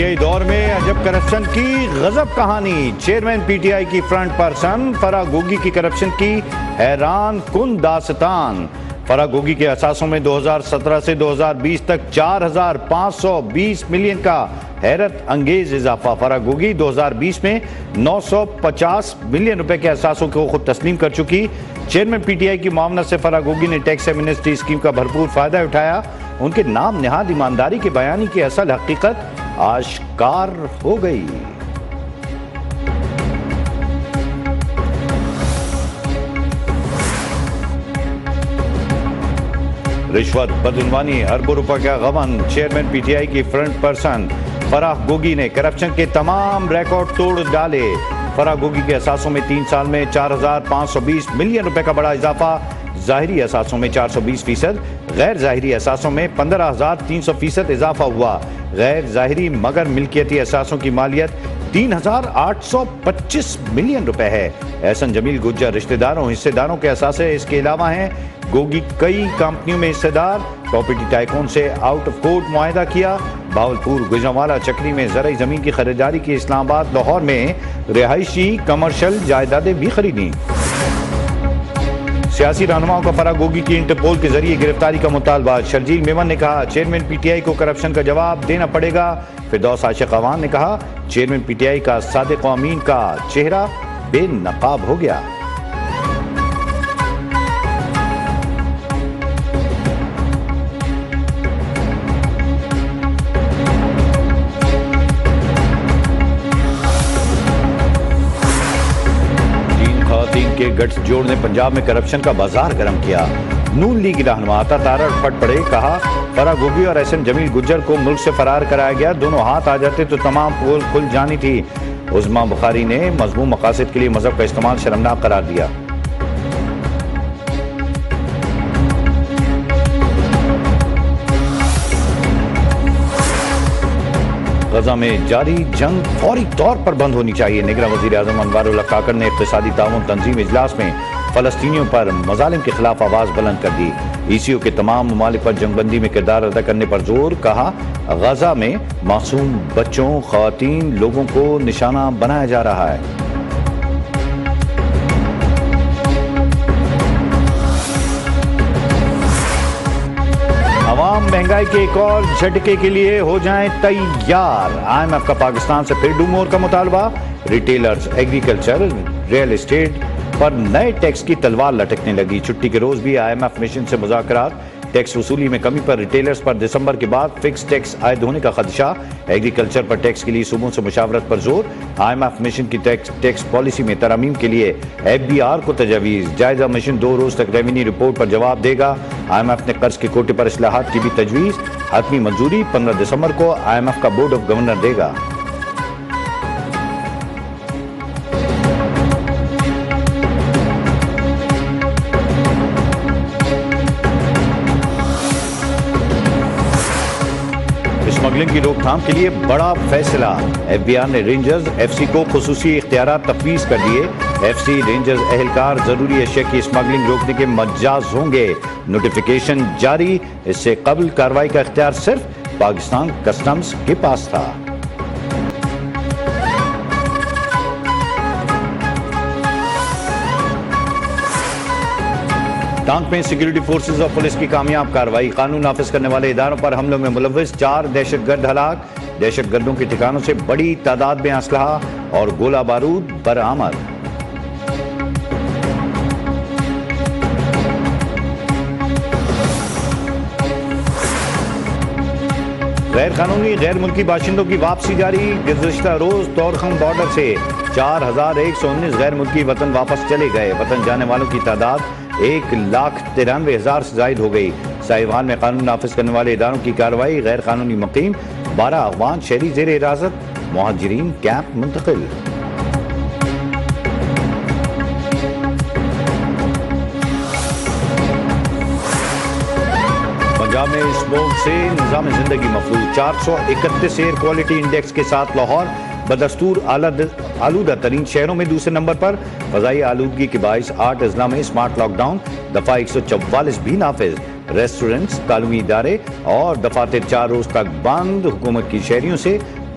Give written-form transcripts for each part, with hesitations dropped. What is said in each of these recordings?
PTI دور میں عجب کرپشن کی غضب کہانی. چیئرمین PTI کی فرنٹ پرسن فرح گوگی کی کرپشن کی حیران کن داستان. فرح گوگی کے اثاثوں میں 2017 سے 2020 تک 4,520 ملین کا حیرت انگیز اضافہ. فرح گوگی 2020 میں 950 ملین روپے کے اثاثوں کو خود تسلیم کر چکی. چیئرمین PTI کی معاونت سے فرح گوگی نے ٹیکس ایمنسٹی اسکیم کا بھرپور فائدہ اٹھایا. ان کے نام نہاد ایمانداری کے بیانی کی اصل حقیقت آشکار ہو گئی. رشوت، بدعنوانی، اربوں روپے کا غبن. چیئرمین PTI کی فرنٹ پرسن فرح گوگی نے کرپشن کے تمام ریکارڈ توڑ ڈالے. فرح گوگی کے اثاثوں میں 3 سال میں 4,520 ملین روپے کا بڑا اضافہ. ظاہری اثاثوں میں 420%، غیر ظاہری اثاثوں میں 15,300% اضافہ ہوا. غیر ظاہری مگر ملکیتی اثاثوں کی مالیت 3,825 ملین روپے ہے. احسن جمیل گجر رشتہ داروں حصے داروں کے اثاثے اس کے علاوہ ہیں. گوگی کئی کمپنیوں میں حصہ دار. پراپرٹی ٹائکون سے آؤٹ آف کورٹ معاہدہ کیا. بہاولپور، گجرانوالہ، چکری میں زرعی زمین کی خریداری کی. اسلام آباد، لاہور میں رہائشی کمرشل جائیدادیں بھی خریدیں. سیاسی رہنماؤں کا فرح گوگی کی انٹرپول کے ذریعے گرفتاری کا مطالبہ. شرجیل میمن نے کہا چیئرمین PTI کو کرپشن کا جواب دینا پڑے گا. فردوس عاشق اعوان نے کہا چیئرمین PTI کا صادق و امین کا چہرہ بے نقاب ہو گیا. کے گٹس جوڑ نے پنجاب میں کرپشن کا بازار گرم کیا. نون لیگ رہنما عطا تارڑ پھٹ پڑے. کہا فرح گوگی اور احسن جمیل گجر کو ملک سے فرار کرایا گیا. دونوں ہاتھ آ جاتے تو تمام پول کھل جانی تھی. عظما بخاری نے مذموم مقاصد کے لیے مذہب کا استعمال شرمناک قرار دیا. غزہ میں جاری جنگ فوری طور پر بند ہونی چاہیے. نگراں وزیر اعظم انوار اللہ کاکڑ نے اقتصادی تعاون تنظیم اجلاس میں فلسطینیوں پر مظالم کے خلاف آواز بلند کر دی. ECO کے تمام ممالک پر جنگ بندی میں کردار ادا کرنے پر زور. کہا غزہ میں معصوم بچوں، خواتین، لوگوں کو نشانہ بنایا جا رہا ہے. عوام مہنگائی کے ایک اور جھٹکے کے لیے ہو جائیں تیار. IMF کا پاکستان سے پھر ڈو مور کا مطالبہ. ریٹیلرز، ایگریکلچر، ریئل اسٹیٹ پر نئے ٹیکس کی تلوار لٹکنے لگی. چھٹی کے روز بھی IMF مشن سے مذاکرات. ٹیکس وصولی میں کمی پر ریٹیلرز پر دسمبر کے بعد فکس ٹیکس عائد ہونے کا خدشہ. ایگریکلچر پر ٹیکس کے لیے صوبوں سے مشاورت پر زور. IMF مشن کی ٹیکس پالیسی میں ترامیم کے لیے FBR کو تجاویز. جائزہ مشن 2 روز تک ریونیو رپورٹ پر جواب دے گا. IMF نے قرض کے کوٹے پر اصلاحات کی بھی تجویز. حتمی منظوری 15 دسمبر کو IMF کا بورڈ آف گورنر دے گا. اسمگلنگ کی روک تھام کے لیے بڑا فیصلہ. FBR نے رینجرز FC کو خصوصی اختیارات تفویض کر دیے. FC رینجرز اہلکار ضروری اشیاء کی اسمگلنگ روکنے کے مجاز ہوں گے. نوٹیفیکیشن جاری. اس سے قبل کارروائی کا اختیار صرف پاکستان کسٹمز کے پاس تھا. ٹانک میں سیکیورٹی فورسز اور پولیس کی کامیاب کارروائی. قانون نافذ کرنے والے اداروں پر حملوں میں ملوث 4 دہشت گرد ہلاک. دہشت گردوں کے ٹھکانوں سے بڑی تعداد میں اسلحہ اور گولہ بارود برآمد. غیر قانونی غیر ملکی باشندوں کی واپسی جاری. گزشتہ روز طورخم بارڈر سے 4,119 غیر ملکی وطن واپس چلے گئے. وطن جانے والوں کی تعداد 1,93,000 سے زائد ہو گئی. ساہیوال میں قانون نافذ کرنے والے اداروں کی کارروائی. غیر قانونی مقیم 12 افغان شہری زیر حراست. مہاجرین کیمپ منتقل. پنجاب میں اسموگ سے نظام زندگی مفلوج. 431 ایئر کوالٹی انڈیکس کے ساتھ لاہور بدستور آلودہ ترین شہروں میں دوسرے نمبر پر. فضائی آلودگی کے باعث 8 اضلاع میں سمارٹ لاک ڈاؤن. دفعہ 144 بھی نافذ. ریسٹورنٹس، تعلیمی ادارے اور دفاتر 4 روز تک بند. حکومت کی شہریوں سے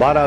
12